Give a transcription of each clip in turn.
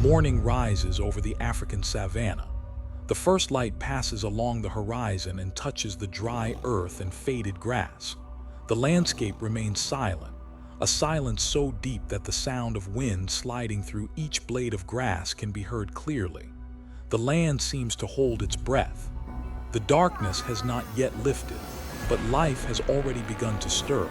Morning rises over the African Savannah. The first light passes along the horizon and touches the dry earth and faded grass. The landscape remains silent, a silence so deep that the sound of wind sliding through each blade of grass can be heard clearly. The land seems to hold its breath. The darkness has not yet lifted, but life has already begun to stir.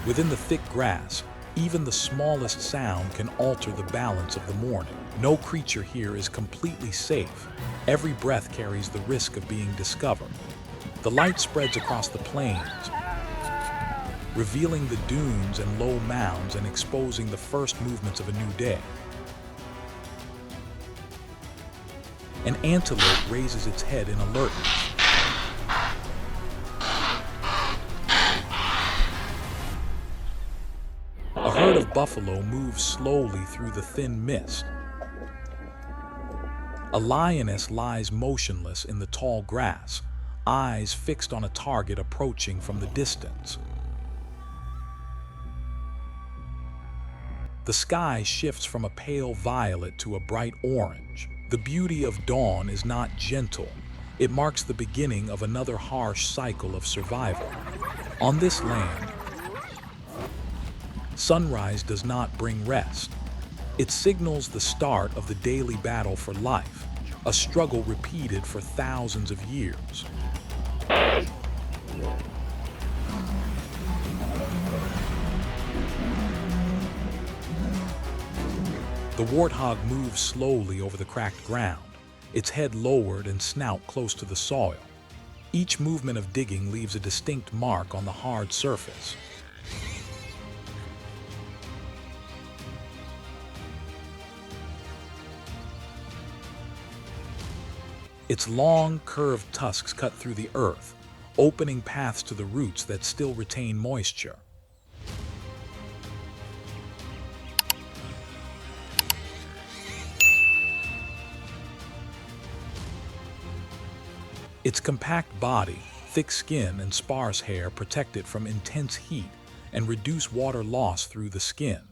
Within the thick grass, even the smallest sound can alter the balance of the morning. No creature here is completely safe. Every breath carries the risk of being discovered. The light spreads across the plains, revealing the dunes and low mounds and exposing the first movements of a new day. An antelope raises its head in alertness. A herd of buffalo moves slowly through the thin mist. A lioness lies motionless in the tall grass, eyes fixed on a target approaching from the distance. The sky shifts from a pale violet to a bright orange. The beauty of dawn is not gentle. It marks the beginning of another harsh cycle of survival. On this land, sunrise does not bring rest. It signals the start of the daily battle for life, a struggle repeated for thousands of years. The warthog moves slowly over the cracked ground, its head lowered and snout close to the soil. Each movement of digging leaves a distinct mark on the hard surface. Its long, curved tusks cut through the earth, opening paths to the roots that still retain moisture. Its compact body, thick skin, and sparse hair protect it from intense heat and reduce water loss through the skin.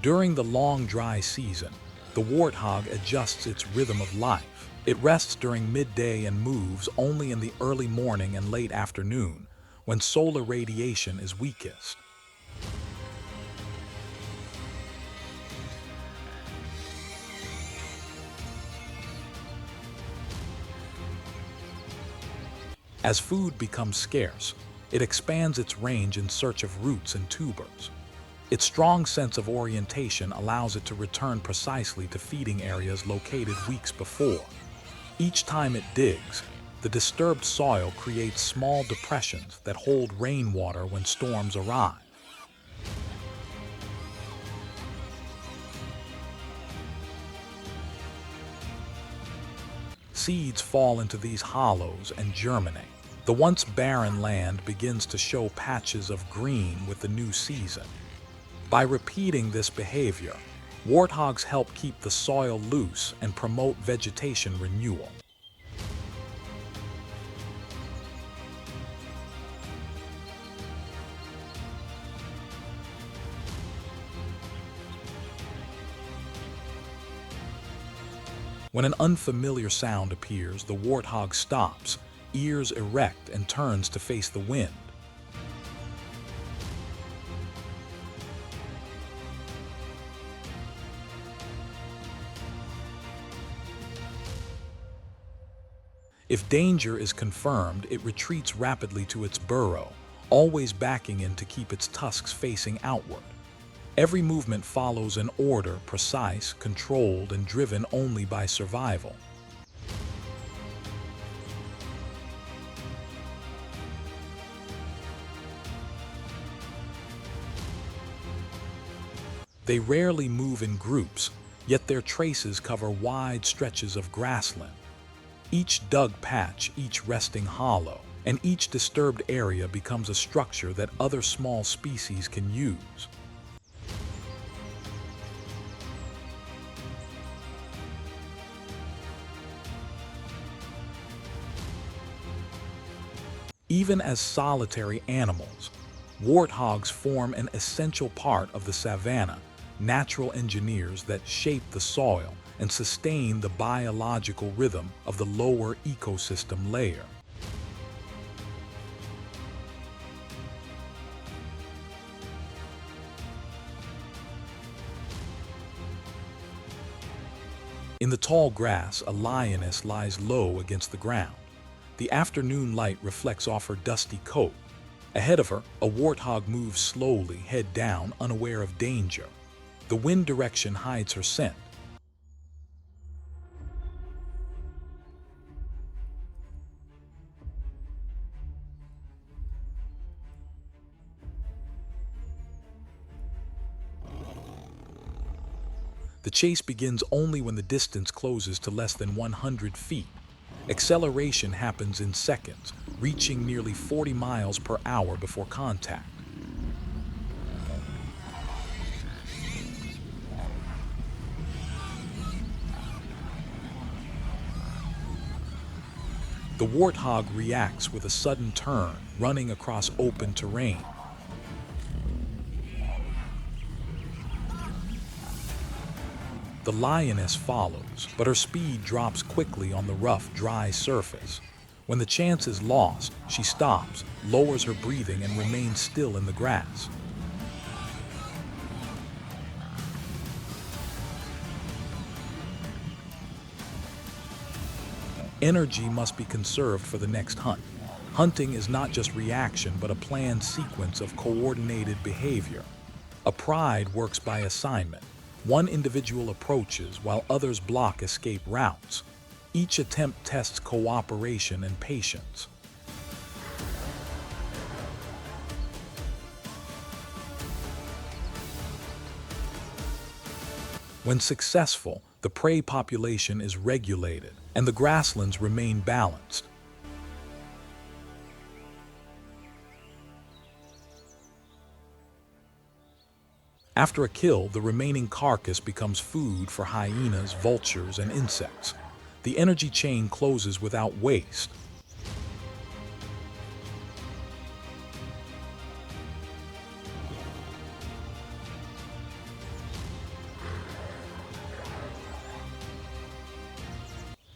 During the long dry season, the warthog adjusts its rhythm of life. It rests during midday and moves only in the early morning and late afternoon, when solar radiation is weakest. As food becomes scarce, it expands its range in search of roots and tubers. Its strong sense of orientation allows it to return precisely to feeding areas located weeks before. Each time it digs, the disturbed soil creates small depressions that hold rainwater when storms arrive. Seeds fall into these hollows and germinate. The once barren land begins to show patches of green with the new season. By repeating this behavior, warthogs help keep the soil loose and promote vegetation renewal. When an unfamiliar sound appears, the warthog stops, ears erect, and turns to face the wind. If danger is confirmed, it retreats rapidly to its burrow, always backing in to keep its tusks facing outward. Every movement follows an order, precise, controlled, and driven only by survival. They rarely move in groups, yet their traces cover wide stretches of grassland. Each dug patch, each resting hollow, and each disturbed area becomes a structure that other small species can use. Even as solitary animals, warthogs form an essential part of the savanna, natural engineers that shape the soil and sustain the biological rhythm of the lower ecosystem layer. In the tall grass, a lioness lies low against the ground. The afternoon light reflects off her dusty coat. Ahead of her, a warthog moves slowly, head down, unaware of danger. The wind direction hides her scent. The chase begins only when the distance closes to less than 100 feet. Acceleration happens in seconds, reaching nearly 40 miles per hour before contact. The warthog reacts with a sudden turn, running across open terrain. The lioness follows, but her speed drops quickly on the rough, dry surface. When the chance is lost, she stops, lowers her breathing, and remains still in the grass. Energy must be conserved for the next hunt. Hunting is not just reaction, but a planned sequence of coordinated behavior. A pride works by assignment. One individual approaches while others block escape routes. Each attempt tests cooperation and patience. When successful, the prey population is regulated and the grasslands remain balanced. After a kill, the remaining carcass becomes food for hyenas, vultures, and insects. The energy chain closes without waste.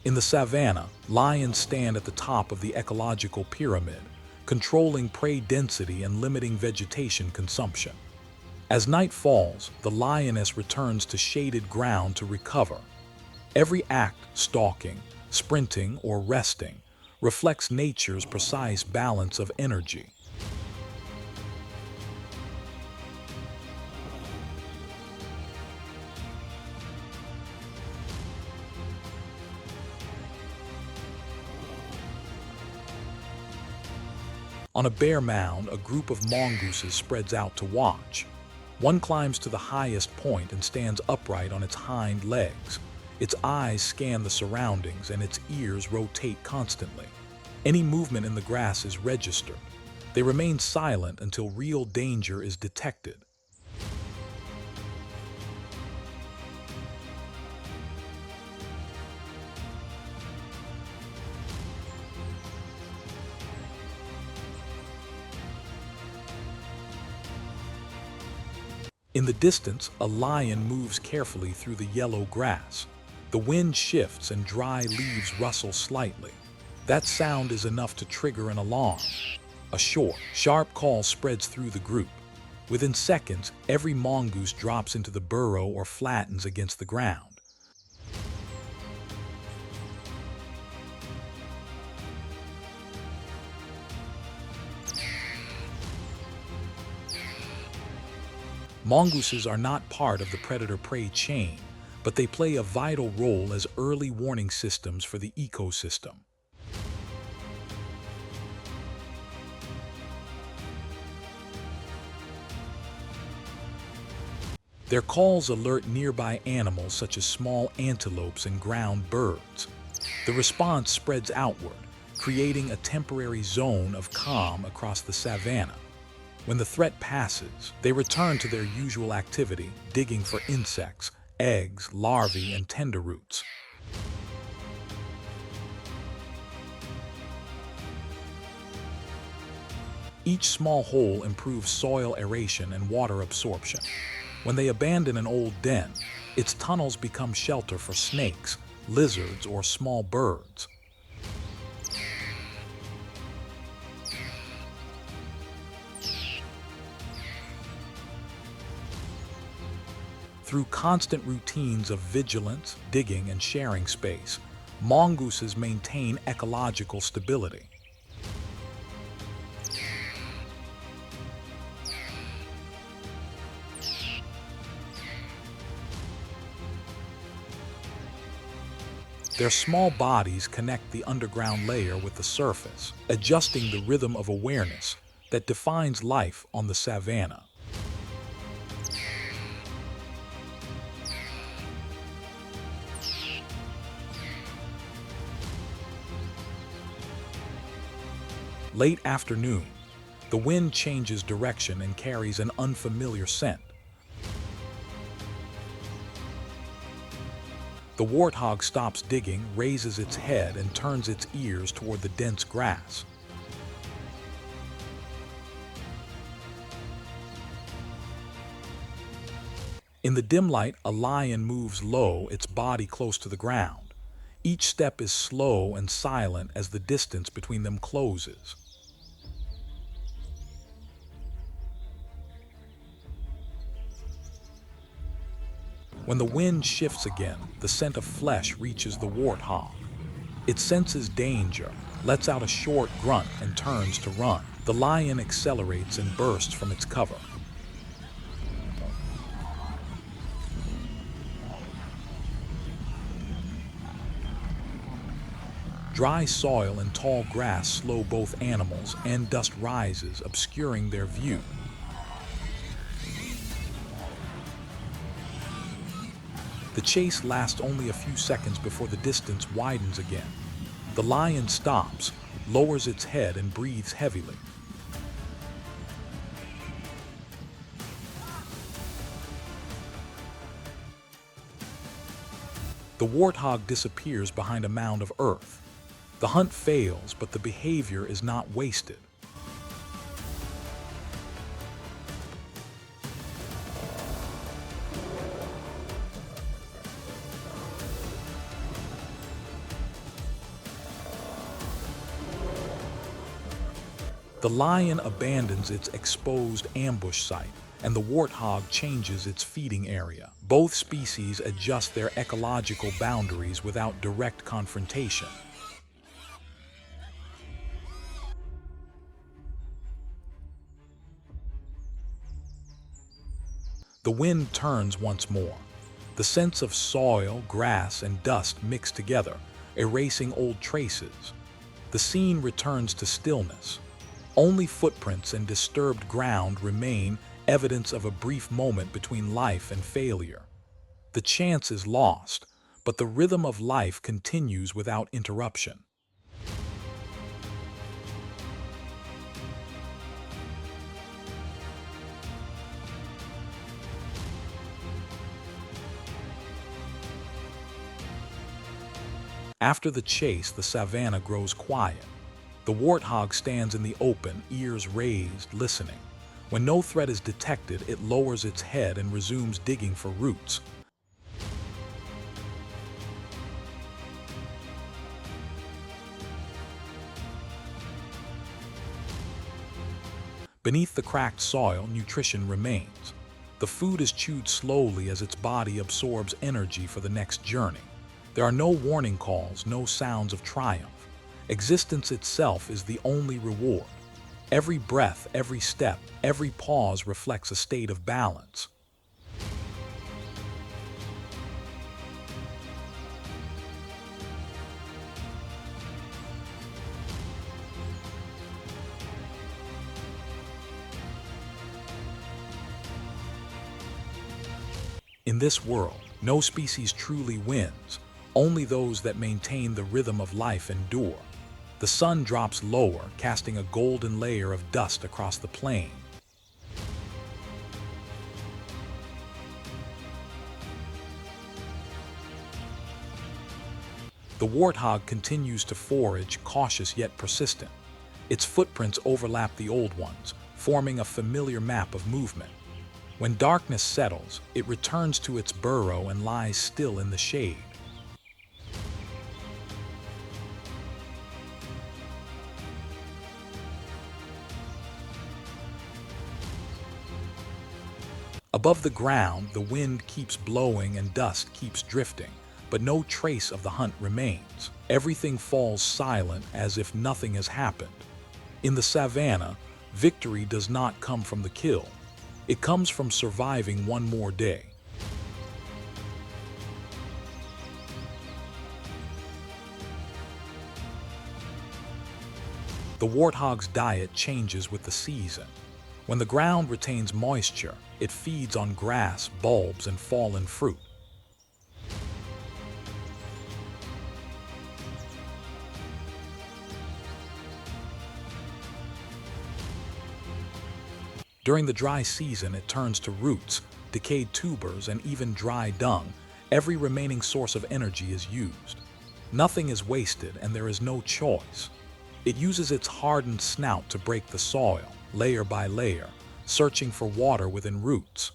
In the savanna, lions stand at the top of the ecological pyramid, controlling prey density and limiting vegetation consumption. As night falls, the lioness returns to shaded ground to recover. Every act, stalking, sprinting, or resting, reflects nature's precise balance of energy. On a bare mound, a group of mongooses spreads out to watch. One climbs to the highest point and stands upright on its hind legs. Its eyes scan the surroundings and its ears rotate constantly. Any movement in the grass is registered. They remain silent until real danger is detected. In the distance, a lion moves carefully through the yellow grass. The wind shifts and dry leaves rustle slightly. That sound is enough to trigger an alarm. A short, sharp call spreads through the group. Within seconds, every mongoose drops into the burrow or flattens against the ground. Mongooses are not part of the predator-prey chain, but they play a vital role as early warning systems for the ecosystem. Their calls alert nearby animals such as small antelopes and ground birds. The response spreads outward, creating a temporary zone of calm across the savanna. When the threat passes, they return to their usual activity, digging for insects, eggs, larvae, and tender roots. Each small hole improves soil aeration and water absorption. When they abandon an old den, its tunnels become shelter for snakes, lizards, or small birds. Through constant routines of vigilance, digging, and sharing space, mongooses maintain ecological stability. Their small bodies connect the underground layer with the surface, adjusting the rhythm of awareness that defines life on the savanna. Late afternoon, the wind changes direction and carries an unfamiliar scent. The warthog stops digging, raises its head, and turns its ears toward the dense grass. In the dim light, a lion moves low, its body close to the ground. Each step is slow and silent as the distance between them closes. When the wind shifts again, the scent of flesh reaches the warthog. It senses danger, lets out a short grunt, and turns to run. The lion accelerates and bursts from its cover. Dry soil and tall grass slow both animals, and dust rises, obscuring their view. The chase lasts only a few seconds before the distance widens again. The lion stops, lowers its head, and breathes heavily. The warthog disappears behind a mound of earth. The hunt fails, but the behavior is not wasted. The lion abandons its exposed ambush site, and the warthog changes its feeding area. Both species adjust their ecological boundaries without direct confrontation. The wind turns once more. The scents of soil, grass, and dust mix together, erasing old traces. The scene returns to stillness. Only footprints and disturbed ground remain, evidence of a brief moment between life and failure. The chance is lost, but the rhythm of life continues without interruption. After the chase, the savanna grows quiet. The warthog stands in the open, ears raised, listening. When no threat is detected, it lowers its head and resumes digging for roots. Beneath the cracked soil, nutrition remains. The food is chewed slowly as its body absorbs energy for the next journey. There are no warning calls, no sounds of triumph. Existence itself is the only reward. Every breath, every step, every pause reflects a state of balance. In this world, no species truly wins. Only those that maintain the rhythm of life endure. The sun drops lower, casting a golden layer of dust across the plain. The warthog continues to forage, cautious yet persistent. Its footprints overlap the old ones, forming a familiar map of movement. When darkness settles, it returns to its burrow and lies still in the shade. Above the ground, the wind keeps blowing and dust keeps drifting, but no trace of the hunt remains. Everything falls silent as if nothing has happened. In the savannah, victory does not come from the kill. It comes from surviving one more day. The warthog's diet changes with the season. When the ground retains moisture, it feeds on grass, bulbs, and fallen fruit. During the dry season, it turns to roots, decayed tubers, and even dry dung. Every remaining source of energy is used. Nothing is wasted, and there is no choice. It uses its hardened snout to break the soil, layer by layer, searching for water within roots.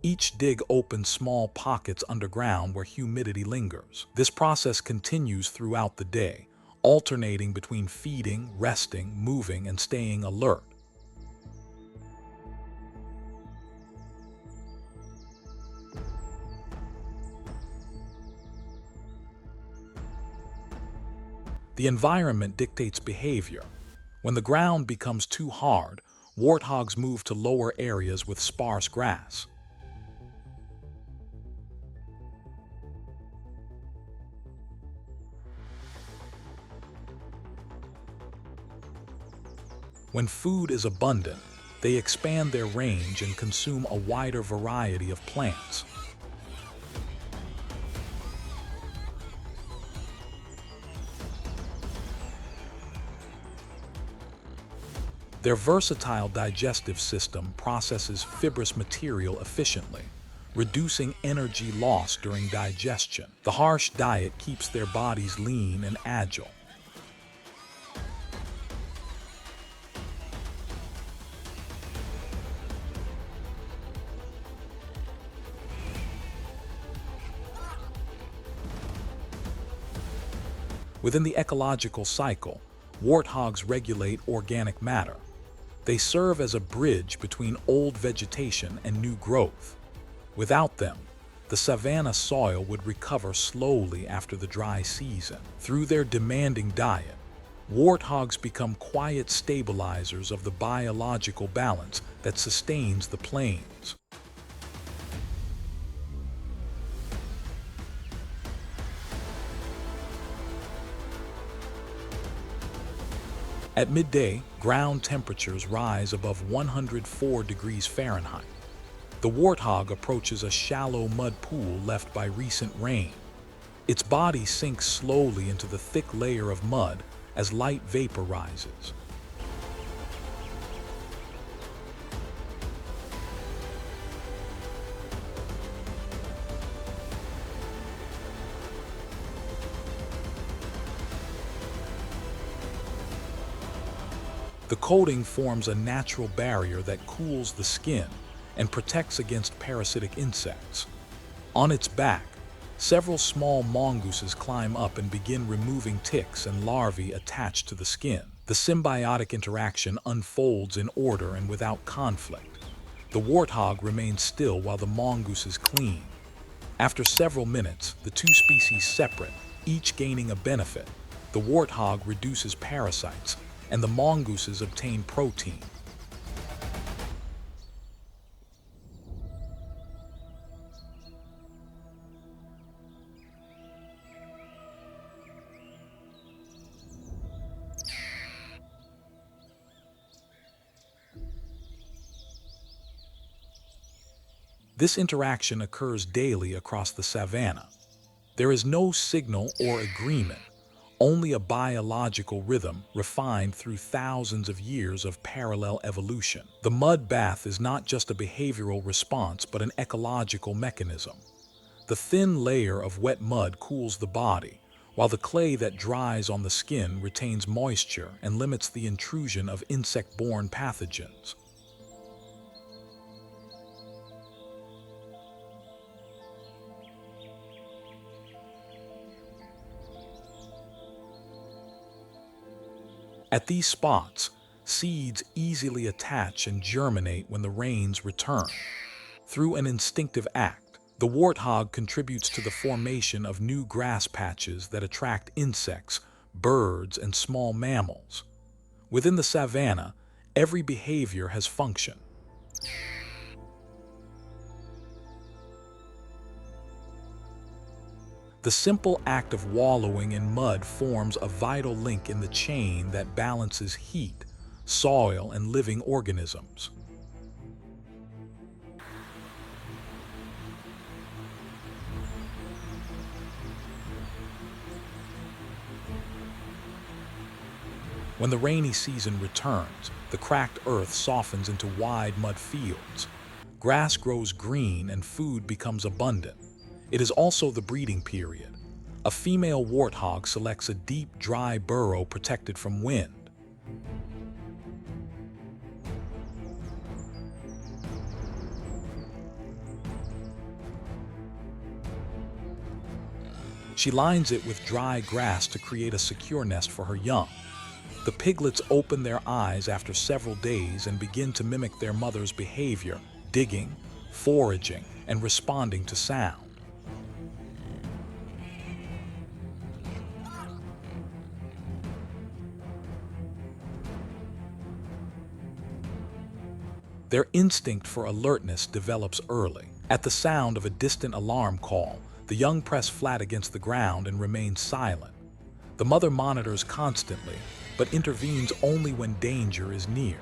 Each dig opens small pockets underground where humidity lingers. This process continues throughout the day, alternating between feeding, resting, moving, and staying alert. The environment dictates behavior. When the ground becomes too hard, warthogs move to lower areas with sparse grass. When food is abundant, they expand their range and consume a wider variety of plants. Their versatile digestive system processes fibrous material efficiently, reducing energy loss during digestion. The harsh diet keeps their bodies lean and agile. Within the ecological cycle, warthogs regulate organic matter. They serve as a bridge between old vegetation and new growth. Without them, the savanna soil would recover slowly after the dry season. Through their demanding diet, warthogs become quiet stabilizers of the biological balance that sustains the plains. At midday, ground temperatures rise above 104 degrees Fahrenheit. The warthog approaches a shallow mud pool left by recent rain. Its body sinks slowly into the thick layer of mud as light vapor rises. The coating forms a natural barrier that cools the skin and protects against parasitic insects. On its back, several small mongooses climb up and begin removing ticks and larvae attached to the skin. The symbiotic interaction unfolds in order and without conflict. The warthog remains still while the mongooses clean. After several minutes, the two species separate, each gaining a benefit. The warthog reduces parasites, and the mongooses obtain protein. This interaction occurs daily across the savanna. There is no signal or agreement, only a biological rhythm refined through thousands of years of parallel evolution. The mud bath is not just a behavioral response but an ecological mechanism. The thin layer of wet mud cools the body, while the clay that dries on the skin retains moisture and limits the intrusion of insect-borne pathogens. At these spots, seeds easily attach and germinate when the rains return. Through an instinctive act, the warthog contributes to the formation of new grass patches that attract insects, birds, and small mammals. Within the savanna, every behavior has function. The simple act of wallowing in mud forms a vital link in the chain that balances heat, soil, and living organisms. When the rainy season returns, the cracked earth softens into wide mud fields. Grass grows green and food becomes abundant. It is also the breeding period. A female warthog selects a deep, dry burrow protected from wind. She lines it with dry grass to create a secure nest for her young. The piglets open their eyes after several days and begin to mimic their mother's behavior, digging, foraging, and responding to sound. Their instinct for alertness develops early. At the sound of a distant alarm call, the young press flat against the ground and remain silent. The mother monitors constantly, but intervenes only when danger is near.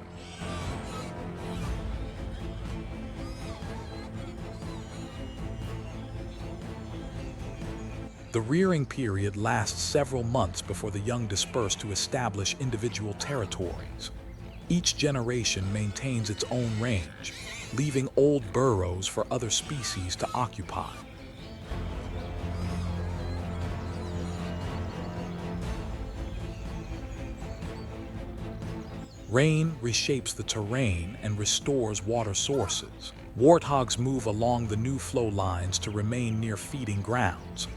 The rearing period lasts several months before the young disperse to establish individual territories. Each generation maintains its own range, leaving old burrows for other species to occupy. Rain reshapes the terrain and restores water sources. Warthogs move along the new flow lines to remain near feeding grounds.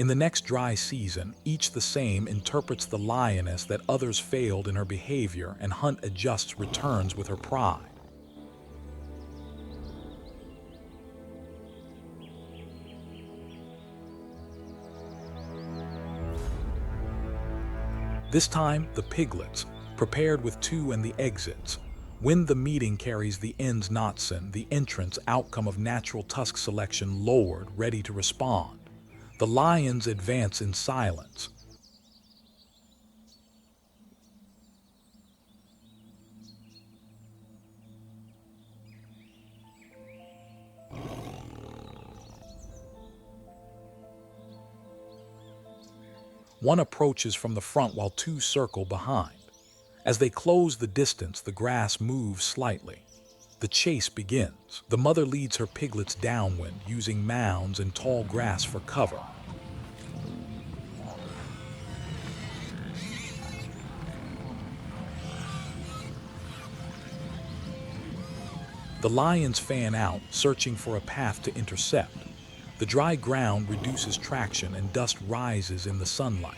In the next dry season, each the same interprets the lioness that others failed in her behavior, and hunt adjusts returns with her pride. This time, the piglets, prepared with two and the exits. When the meeting carries the ends Knotson, the entrance outcome of natural tusk selection lowered, ready to respond. The lions advance in silence. One approaches from the front while two circle behind. As they close the distance, the grass moves slightly. The chase begins. The mother leads her piglets downwind, using mounds and tall grass for cover. The lions fan out, searching for a path to intercept. The dry ground reduces traction and dust rises in the sunlight.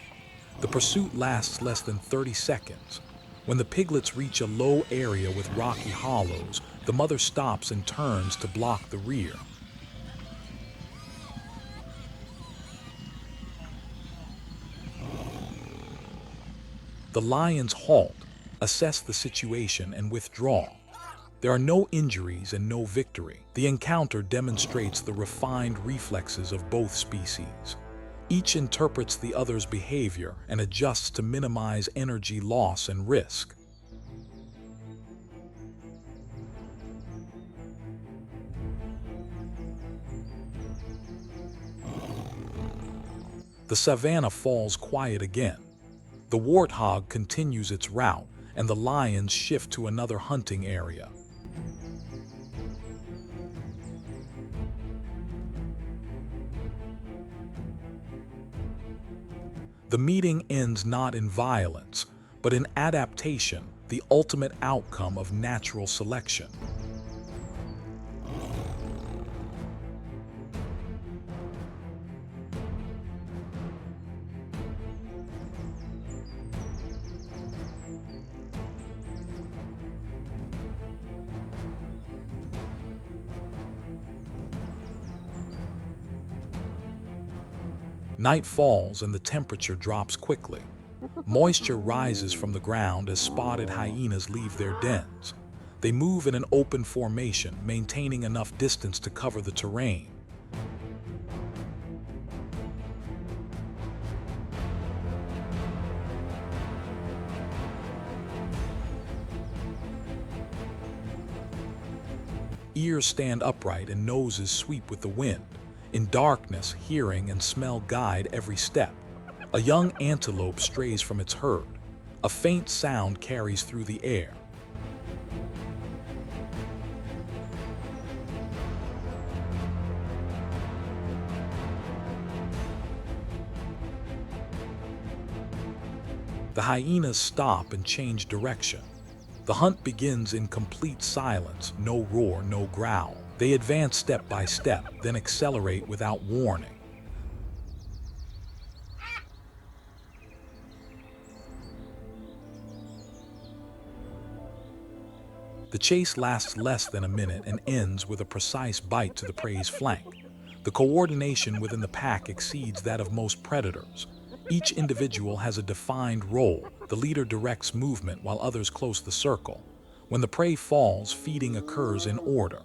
The pursuit lasts less than 30 seconds. When the piglets reach a low area with rocky hollows, the mother stops and turns to block the rear. The lions halt, assess the situation, and withdraw. There are no injuries and no victory. The encounter demonstrates the refined reflexes of both species. Each interprets the other's behavior and adjusts to minimize energy loss and risk. The savanna falls quiet again. The warthog continues its route, and the lions shift to another hunting area. The meeting ends not in violence, but in adaptation, the ultimate outcome of natural selection. Night falls and the temperature drops quickly. Moisture rises from the ground as spotted hyenas leave their dens. They move in an open formation, maintaining enough distance to cover the terrain. Ears stand upright and noses sweep with the wind. In darkness, hearing and smell guide every step. A young antelope strays from its herd. A faint sound carries through the air. The hyenas stop and change direction. The hunt begins in complete silence, no roar, no growl. They advance step by step, then accelerate without warning. The chase lasts less than a minute and ends with a precise bite to the prey's flank. The coordination within the pack exceeds that of most predators. Each individual has a defined role. The leader directs movement while others close the circle. When the prey falls, feeding occurs in order.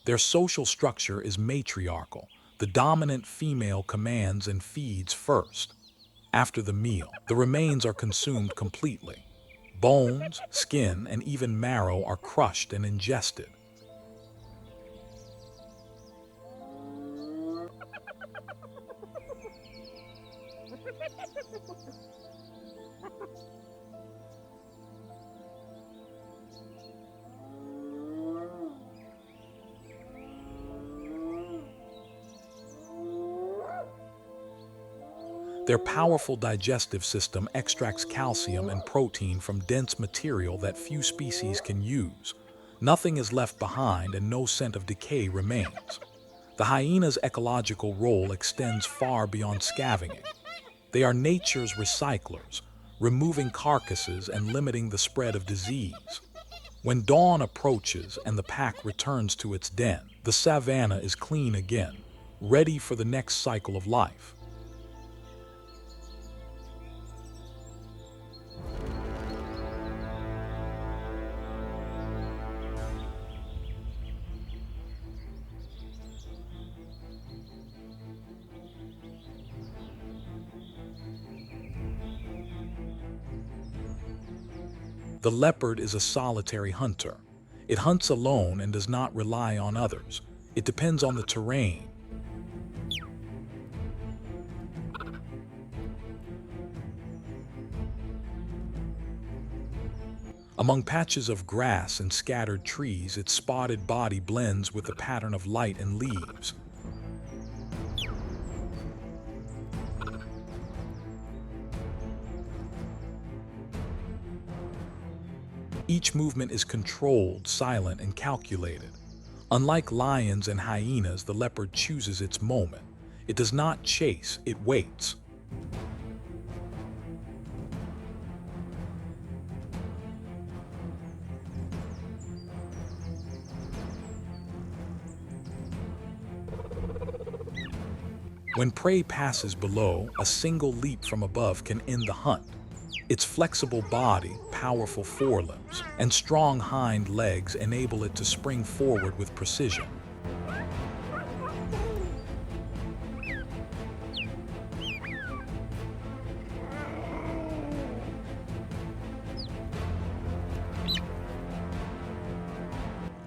Their social structure is matriarchal. The dominant female commands and feeds first. After the meal, the remains are consumed completely. Bones, skin, and even marrow are crushed and ingested. Their powerful digestive system extracts calcium and protein from dense material that few species can use. Nothing is left behind and no scent of decay remains. The hyena's ecological role extends far beyond scavenging. They are nature's recyclers, removing carcasses and limiting the spread of disease. When dawn approaches and the pack returns to its den, the savanna is clean again, ready for the next cycle of life. The leopard is a solitary hunter. It hunts alone and does not rely on others. It depends on the terrain. Among patches of grass and scattered trees, its spotted body blends with the pattern of light and leaves. Each movement is controlled, silent, and calculated. Unlike lions and hyenas, the leopard chooses its moment. It does not chase, it waits. When prey passes below, a single leap from above can end the hunt. Its flexible body, powerful forelimbs, and strong hind legs enable it to spring forward with precision.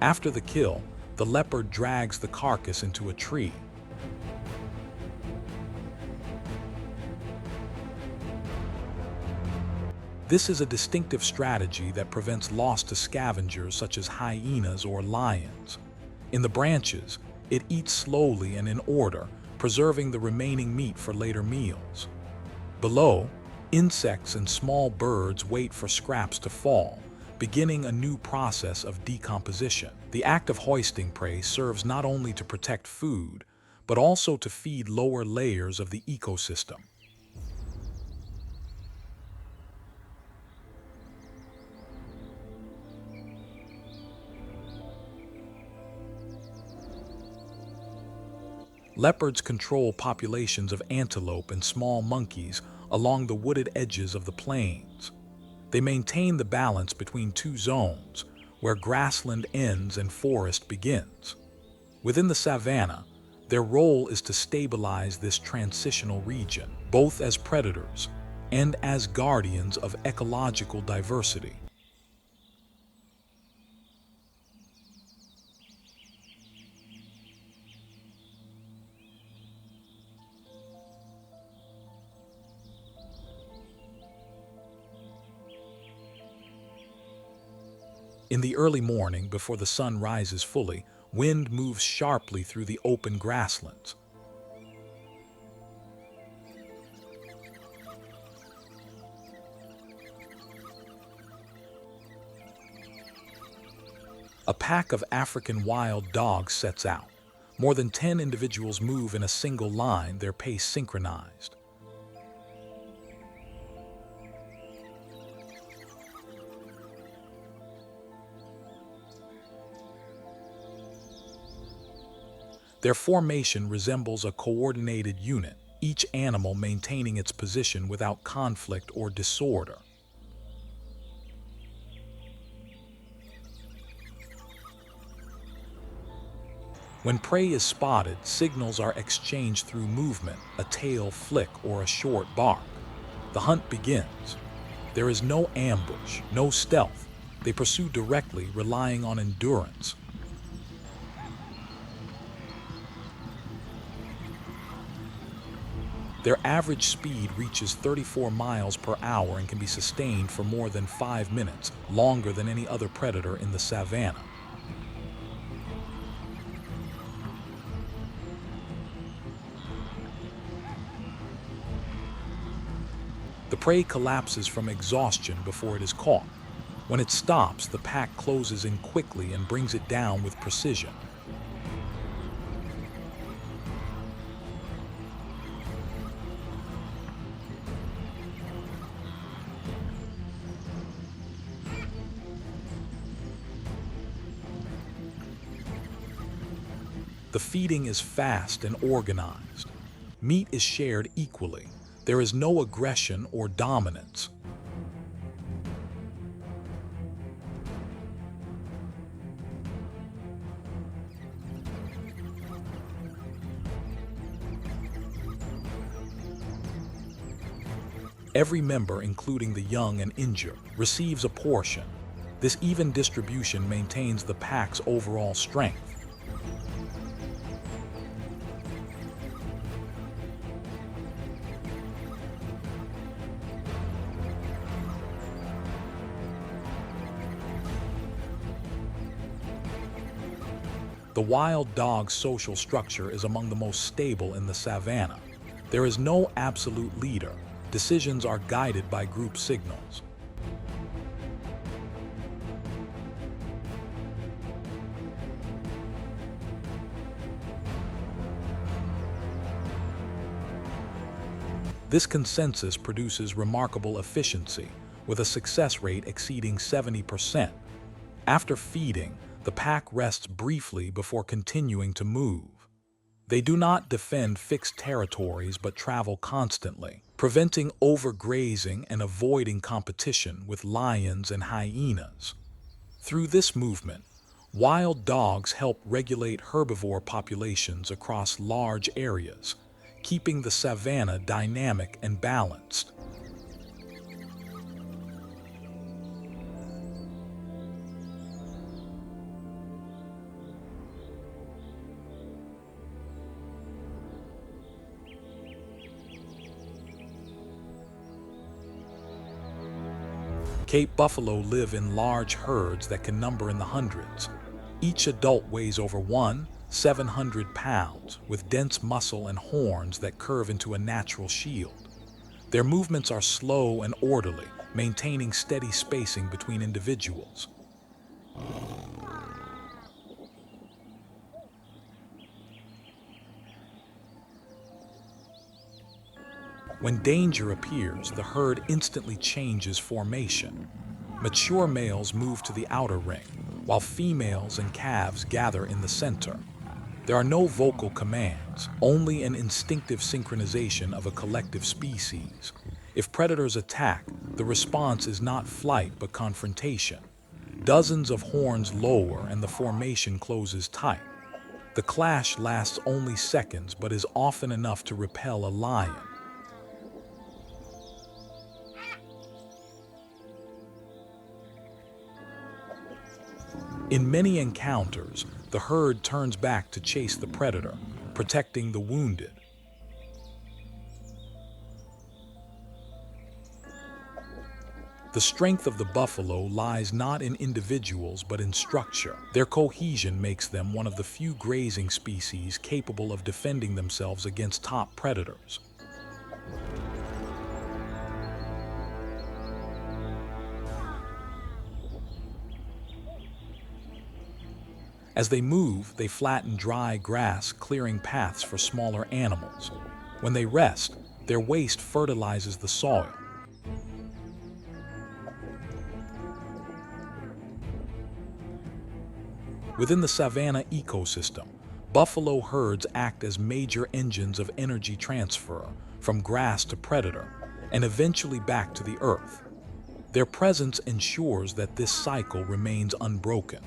After the kill, the leopard drags the carcass into a tree. This is a distinctive strategy that prevents loss to scavengers such as hyenas or lions. In the branches, it eats slowly and in order, preserving the remaining meat for later meals. Below, insects and small birds wait for scraps to fall, beginning a new process of decomposition. The act of hoisting prey serves not only to protect food, but also to feed lower layers of the ecosystem. Leopards control populations of antelope and small monkeys along the wooded edges of the plains. They maintain the balance between two zones, where grassland ends and forest begins. Within the savanna, their role is to stabilize this transitional region, both as predators and as guardians of ecological diversity. In the early morning, before the sun rises fully, wind moves sharply through the open grasslands. A pack of African wild dogs sets out. More than 10 individuals move in a single line, their pace synchronized. Their formation resembles a coordinated unit, each animal maintaining its position without conflict or disorder. When prey is spotted, signals are exchanged through movement, a tail flick or a short bark. The hunt begins. There is no ambush, no stealth. They pursue directly, relying on endurance. Their average speed reaches 34 miles per hour and can be sustained for more than 5 minutes, longer than any other predator in the savanna. The prey collapses from exhaustion before it is caught. When it stops, the pack closes in quickly and brings it down with precision. The feeding is fast and organized. Meat is shared equally. There is no aggression or dominance. Every member, including the young and injured, receives a portion. This even distribution maintains the pack's overall strength. The wild dog's social structure is among the most stable in the savanna. There is no absolute leader. Decisions are guided by group signals. This consensus produces remarkable efficiency, with a success rate exceeding 70%. After feeding, the pack rests briefly before continuing to move. They do not defend fixed territories but travel constantly. preventing overgrazing and avoiding competition with lions and hyenas. Through this movement, wild dogs help regulate herbivore populations across large areas, keeping the savanna dynamic and balanced. Cape buffalo live in large herds that can number in the hundreds. Each adult weighs over 700 pounds, with dense muscle and horns that curve into a natural shield. Their movements are slow and orderly, maintaining steady spacing between individuals. When danger appears, the herd instantly changes formation. Mature males move to the outer ring, while females and calves gather in the center. There are no vocal commands, only an instinctive synchronization of a collective species. If predators attack, the response is not flight but confrontation. Dozens of horns lower and the formation closes tight. The clash lasts only seconds but is often enough to repel a lion. In many encounters, the herd turns back to chase the predator, protecting the wounded. The strength of the buffalo lies not in individuals but in structure. Their cohesion makes them one of the few grazing species capable of defending themselves against top predators. As they move, they flatten dry grass, clearing paths for smaller animals. When they rest, their waste fertilizes the soil. Within the savanna ecosystem, buffalo herds act as major engines of energy transfer from grass to predator and eventually back to the earth. Their presence ensures that this cycle remains unbroken.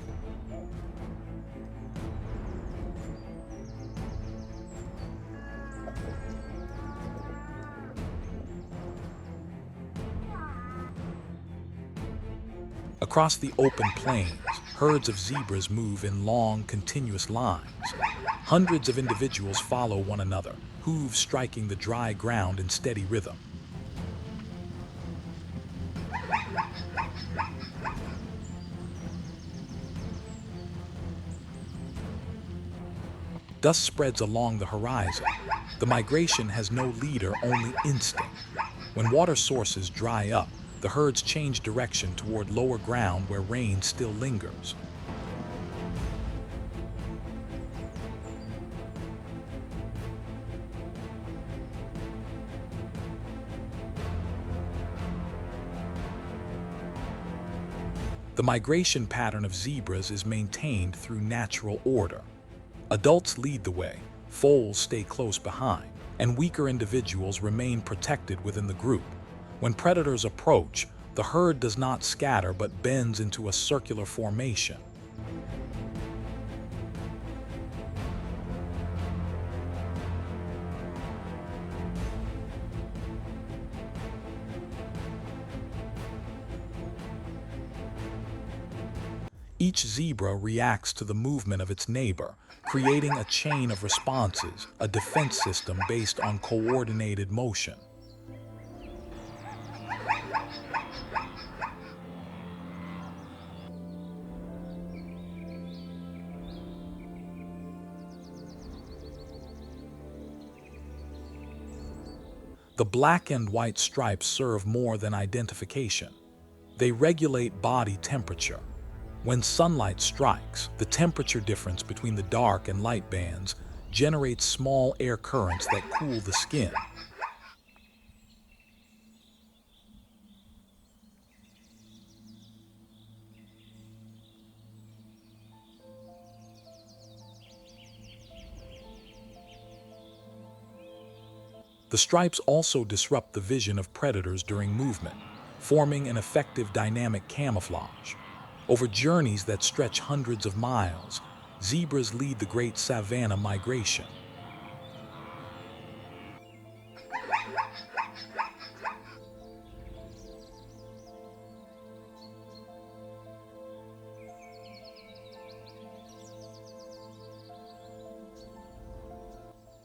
Across the open plains, herds of zebras move in long, continuous lines. Hundreds of individuals follow one another, hooves striking the dry ground in steady rhythm. Dust spreads along the horizon. The migration has no leader, only instinct. When water sources dry up, the herds change direction toward lower ground where rain still lingers. The migration pattern of zebras is maintained through natural order. Adults lead the way, foals stay close behind, and weaker individuals remain protected within the group. When predators approach, the herd does not scatter but bends into a circular formation. Each zebra reacts to the movement of its neighbor, creating a chain of responses, a defense system based on coordinated motion. The black and white stripes serve more than identification. They regulate body temperature. When sunlight strikes, the temperature difference between the dark and light bands generates small air currents that cool the skin. The stripes also disrupt the vision of predators during movement, forming an effective dynamic camouflage. Over journeys that stretch hundreds of miles, zebras lead the great Savannah migration.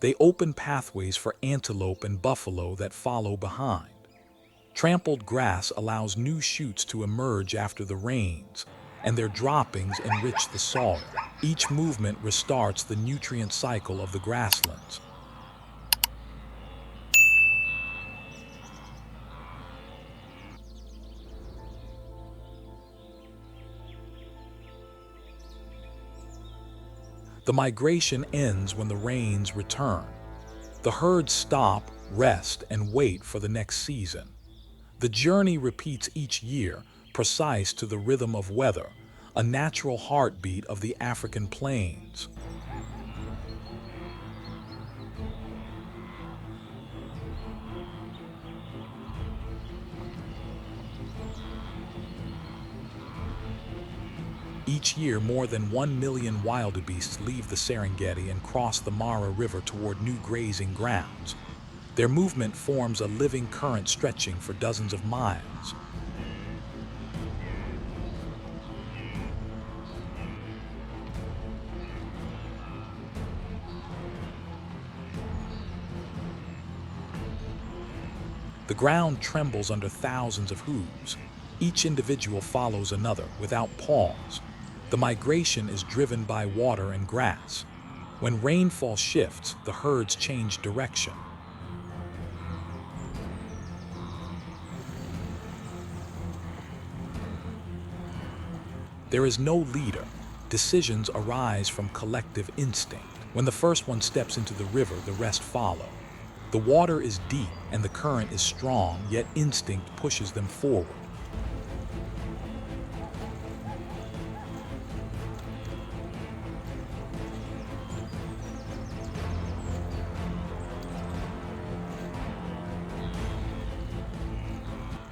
They open pathways for antelope and buffalo that follow behind. Trampled grass allows new shoots to emerge after the rains, and their droppings enrich the soil. Each movement restarts the nutrient cycle of the grasslands. The migration ends when the rains return. The herds stop, rest, and wait for the next season. The journey repeats each year, precise to the rhythm of weather, a natural heartbeat of the African plains. Each year, more than 1 million wildebeests leave the Serengeti and cross the Mara River toward new grazing grounds. Their movement forms a living current stretching for dozens of miles. The ground trembles under thousands of hooves. Each individual follows another without pause. The migration is driven by water and grass. When rainfall shifts, the herds change direction. There is no leader. Decisions arise from collective instinct. When the first one steps into the river, the rest follow. The water is deep and the current is strong, yet instinct pushes them forward.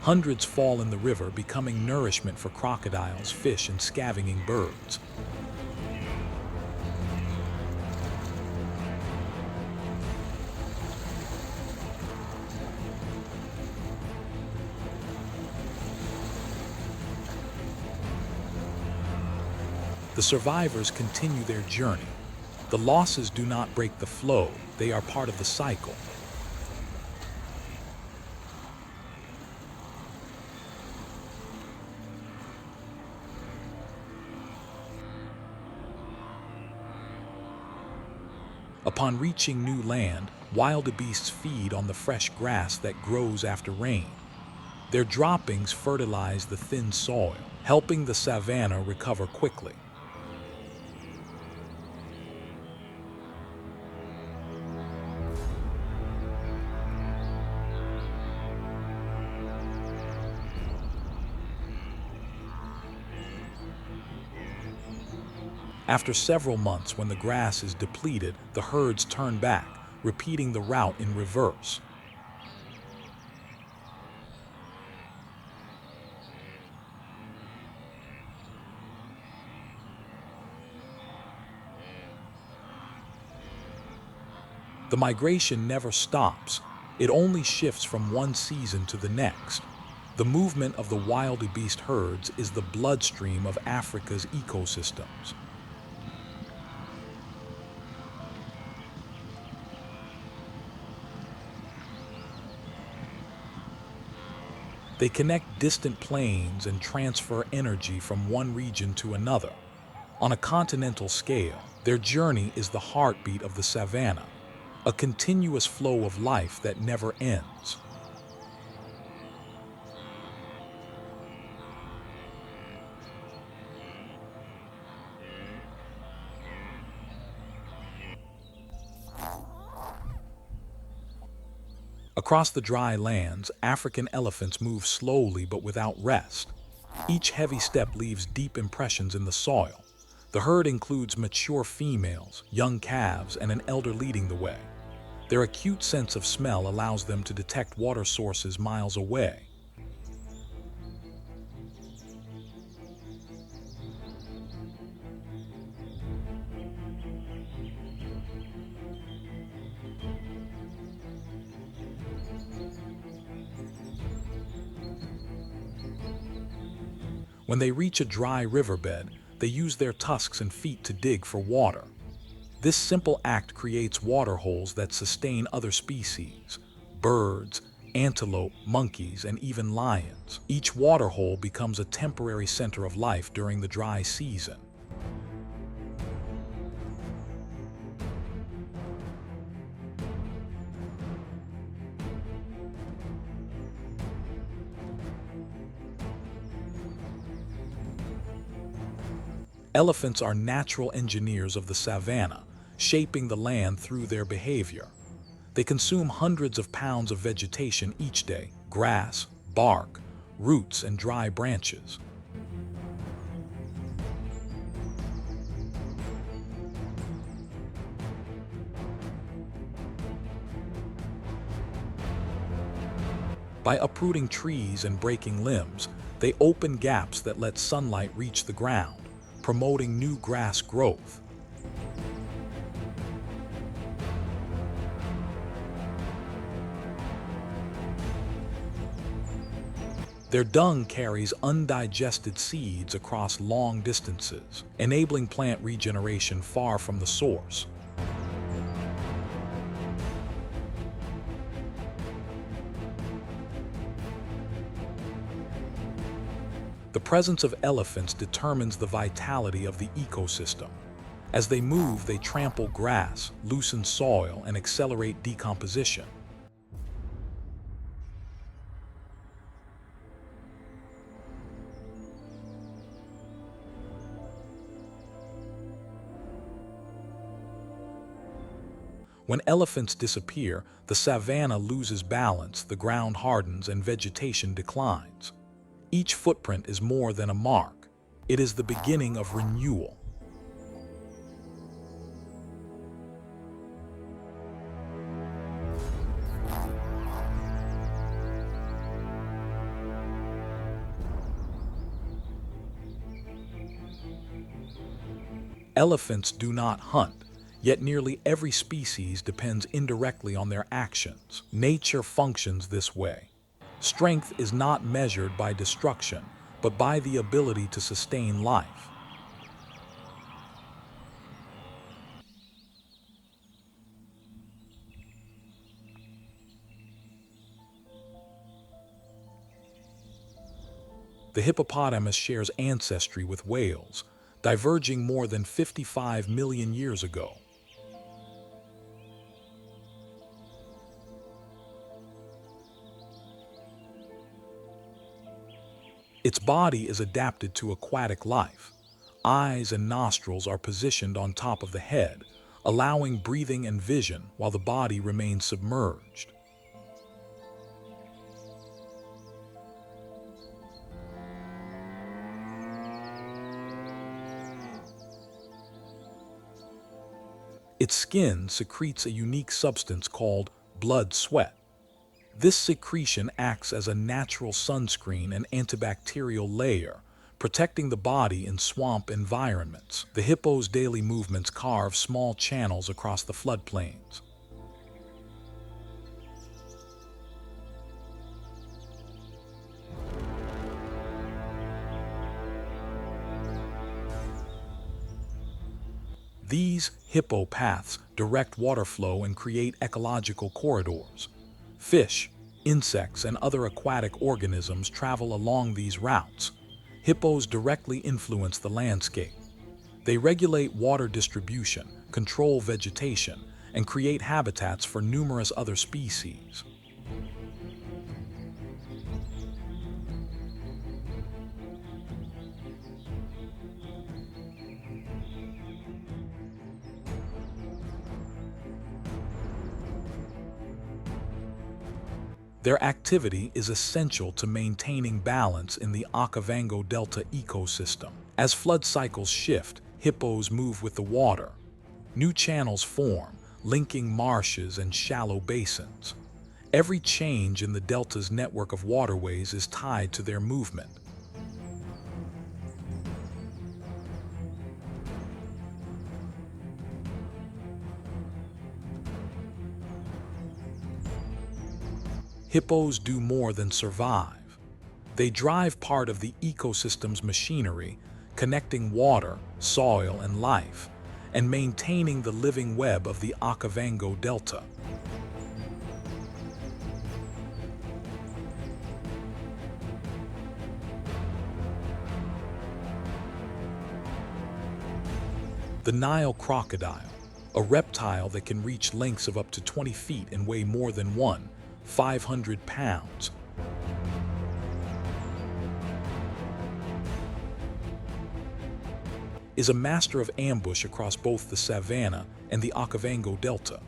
Hundreds fall in the river, becoming nourishment for crocodiles, fish, and scavenging birds. The survivors continue their journey. The losses do not break the flow, they are part of the cycle. Upon reaching new land, wildebeests feed on the fresh grass that grows after rain. Their droppings fertilize the thin soil, helping the savanna recover quickly. After several months, when the grass is depleted, the herds turn back, repeating the route in reverse. The migration never stops. It only shifts from one season to the next. The movement of the wildebeest herds is the bloodstream of Africa's ecosystems. They connect distant plains and transfer energy from one region to another. On a continental scale, their journey is the heartbeat of the savanna, a continuous flow of life that never ends. Across the dry lands, African elephants move slowly but without rest. Each heavy step leaves deep impressions in the soil. The herd includes mature females, young calves, and an elder leading the way. Their acute sense of smell allows them to detect water sources miles away. When they reach a dry riverbed, they use their tusks and feet to dig for water. This simple act creates water holes that sustain other species, birds, antelope, monkeys, and even lions. Each water hole becomes a temporary center of life during the dry season. Elephants are natural engineers of the savanna, shaping the land through their behavior. They consume hundreds of pounds of vegetation each day: grass, bark, roots, and dry branches. By uprooting trees and breaking limbs, they open gaps that let sunlight reach the ground, promoting new grass growth. Their dung carries undigested seeds across long distances, enabling plant regeneration far from the source. The presence of elephants determines the vitality of the ecosystem. As they move, they trample grass, loosen soil, and accelerate decomposition. When elephants disappear, the savanna loses balance, the ground hardens, and vegetation declines. Each footprint is more than a mark. It is the beginning of renewal. Elephants do not hunt, yet nearly every species depends indirectly on their actions. Nature functions this way. Strength is not measured by destruction, but by the ability to sustain life. The hippopotamus shares ancestry with whales, diverging more than 55 million years ago. Its body is adapted to aquatic life. Eyes and nostrils are positioned on top of the head, allowing breathing and vision while the body remains submerged. Its skin secretes a unique substance called blood sweat. This secretion acts as a natural sunscreen and antibacterial layer, protecting the body in swamp environments. The hippo's daily movements carve small channels across the floodplains. These hippo paths direct water flow and create ecological corridors. Fish, insects, and other aquatic organisms travel along these routes. Hippos directly influence the landscape. They regulate water distribution, control vegetation, and create habitats for numerous other species. Their activity is essential to maintaining balance in the Okavango Delta ecosystem. As flood cycles shift, hippos move with the water. New channels form, linking marshes and shallow basins. Every change in the delta's network of waterways is tied to their movement. Hippos do more than survive. They drive part of the ecosystem's machinery, connecting water, soil, and life, and maintaining the living web of the Okavango Delta. The Nile crocodile, a reptile that can reach lengths of up to 20 feet and weigh more than 500 pounds. Is a master of ambush across both the Savannah and the Okavango Delta.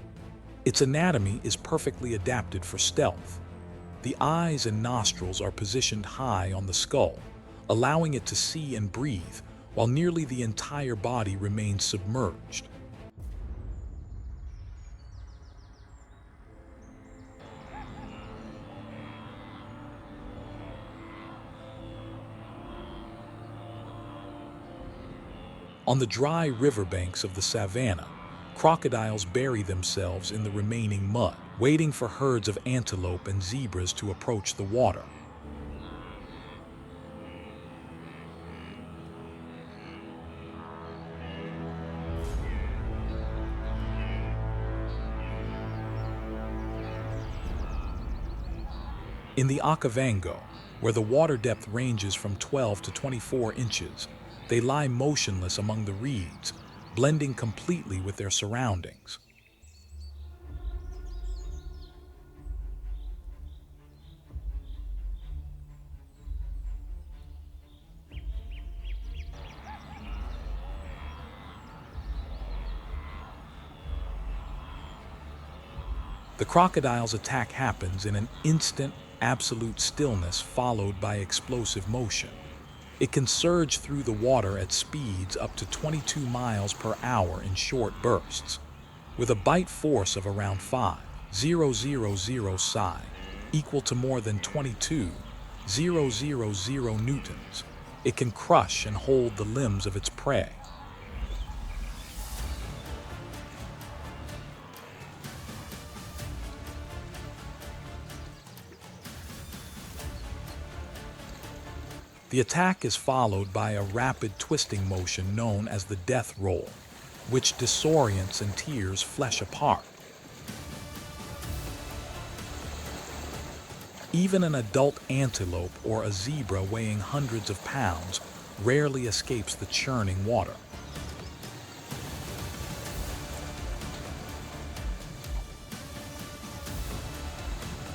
Its anatomy is perfectly adapted for stealth. The eyes and nostrils are positioned high on the skull, allowing it to see and breathe, while nearly the entire body remains submerged. On the dry riverbanks of the Savannah, crocodiles bury themselves in the remaining mud, waiting for herds of antelope and zebras to approach the water. In the Okavango, where the water depth ranges from 12 to 24 inches, they lie motionless among the reeds, blending completely with their surroundings. The crocodile's attack happens in an instant, absolute stillness followed by explosive motion. It can surge through the water at speeds up to 22 miles per hour in short bursts. With a bite force of around 5,000 psi, equal to more than 22,000 newtons, it can crush and hold the limbs of its prey. The attack is followed by a rapid twisting motion known as the death roll, which disorients and tears flesh apart. Even an adult antelope or a zebra weighing hundreds of pounds rarely escapes the churning water.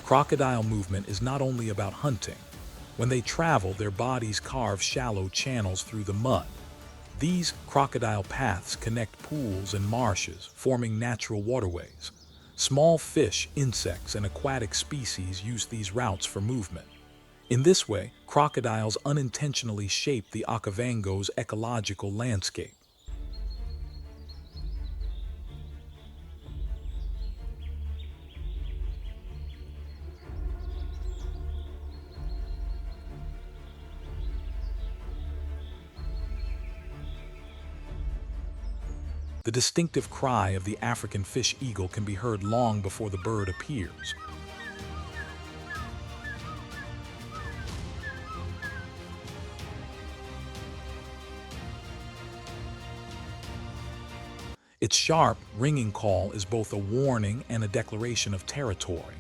Crocodile movement is not only about hunting. When they travel, their bodies carve shallow channels through the mud. These crocodile paths connect pools and marshes, forming natural waterways. Small fish, insects, and aquatic species use these routes for movement. In this way, crocodiles unintentionally shape the Okavango's ecological landscape. The distinctive cry of the African fish eagle can be heard long before the bird appears. Its sharp, ringing call is both a warning and a declaration of territory.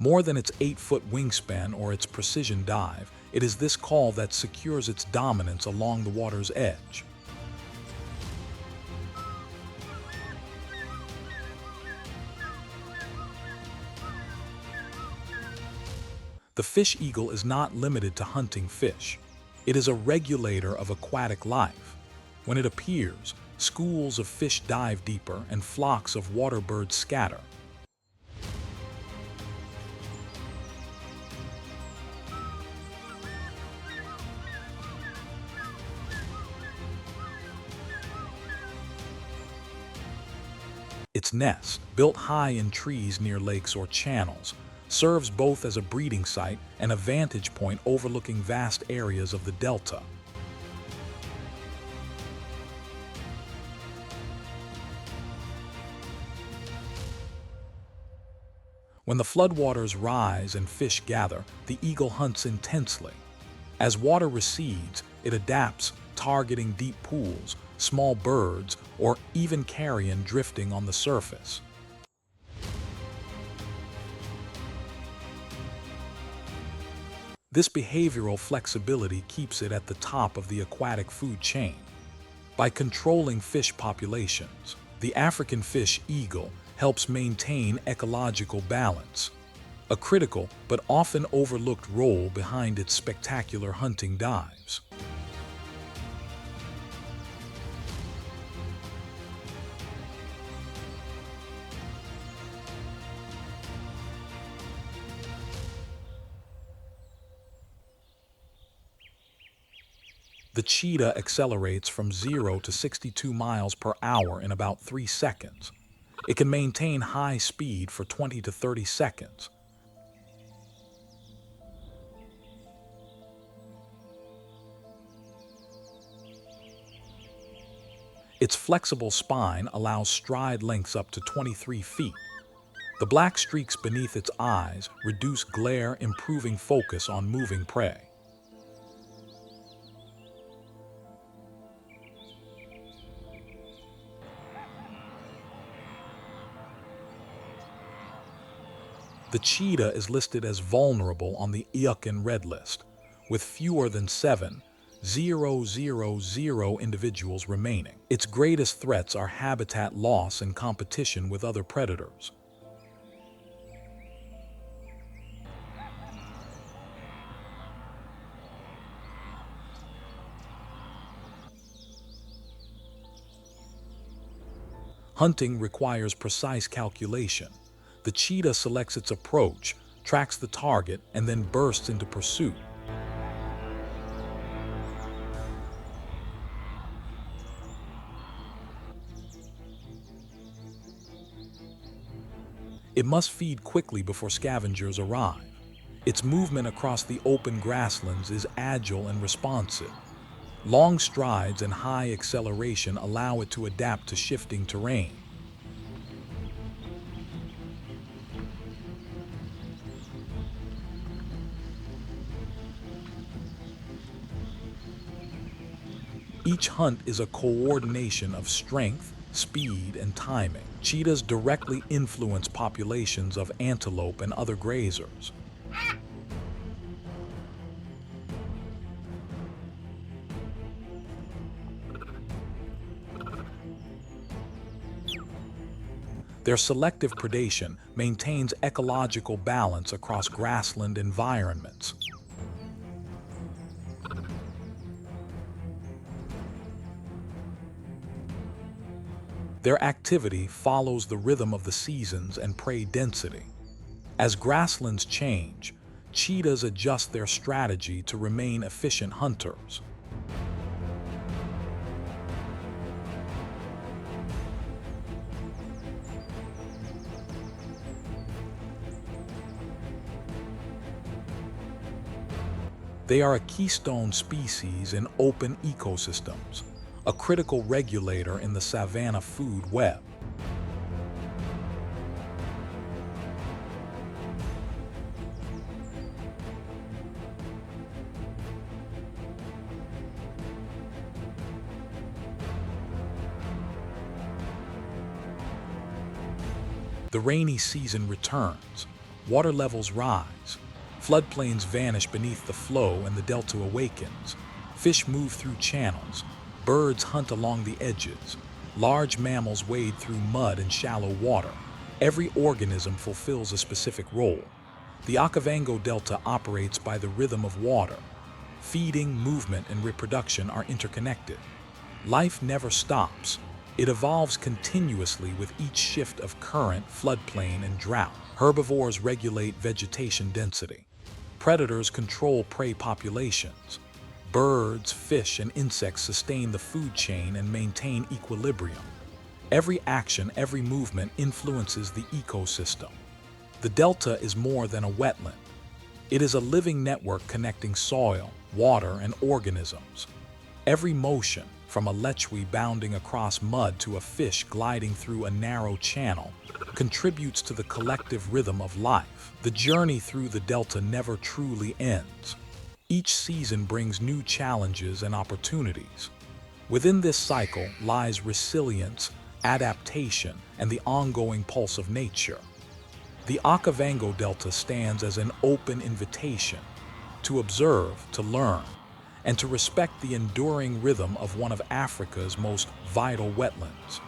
More than its 8-foot wingspan or its precision dive, it is this call that secures its dominance along the water's edge. The fish eagle is not limited to hunting fish. It is a regulator of aquatic life. When it appears, schools of fish dive deeper and flocks of water birds scatter. Its nest, built high in trees near lakes or channels, serves both as a breeding site and a vantage point overlooking vast areas of the delta. When the floodwaters rise and fish gather, the eagle hunts intensely. As water recedes, it adapts, targeting deep pools, small birds, or even carrion drifting on the surface. This behavioral flexibility keeps it at the top of the aquatic food chain. By controlling fish populations, the African fish eagle helps maintain ecological balance, a critical but often overlooked role behind its spectacular hunting dives. The cheetah accelerates from 0 to 62 miles per hour in about 3 seconds. It can maintain high speed for 20 to 30 seconds. Its flexible spine allows stride lengths up to 23 feet. The black streaks beneath its eyes reduce glare, improving focus on moving prey. The cheetah is listed as vulnerable on the IUCN Red List, with fewer than 7,000 individuals remaining. Its greatest threats are habitat loss and competition with other predators. Hunting requires precise calculation. The cheetah selects its approach, tracks the target, and then bursts into pursuit. It must feed quickly before scavengers arrive. Its movement across the open grasslands is agile and responsive. Long strides and high acceleration allow it to adapt to shifting terrain. Each hunt is a coordination of strength, speed, and timing. Cheetahs directly influence populations of antelope and other grazers. Their selective predation maintains ecological balance across grassland environments. Their activity follows the rhythm of the seasons and prey density. As grasslands change, cheetahs adjust their strategy to remain efficient hunters. They are a keystone species in open ecosystems, a critical regulator in the Savannah food web. The rainy season returns, water levels rise, floodplains vanish beneath the flow and the delta awakens. Fish move through channels, birds hunt along the edges, large mammals wade through mud and shallow water. Every organism fulfills a specific role. The Okavango Delta operates by the rhythm of water. Feeding, movement, and reproduction are interconnected. Life never stops. It evolves continuously with each shift of current, floodplain, and drought. Herbivores regulate vegetation density. Predators control prey populations. Birds, fish, and insects sustain the food chain and maintain equilibrium. Every action, every movement influences the ecosystem. The delta is more than a wetland. It is a living network connecting soil, water, and organisms. Every motion, from a lechui bounding across mud to a fish gliding through a narrow channel, contributes to the collective rhythm of life. The journey through the delta never truly ends. Each season brings new challenges and opportunities. Within this cycle lies resilience, adaptation, and the ongoing pulse of nature. The Okavango Delta stands as an open invitation to observe, to learn, and to respect the enduring rhythm of one of Africa's most vital wetlands.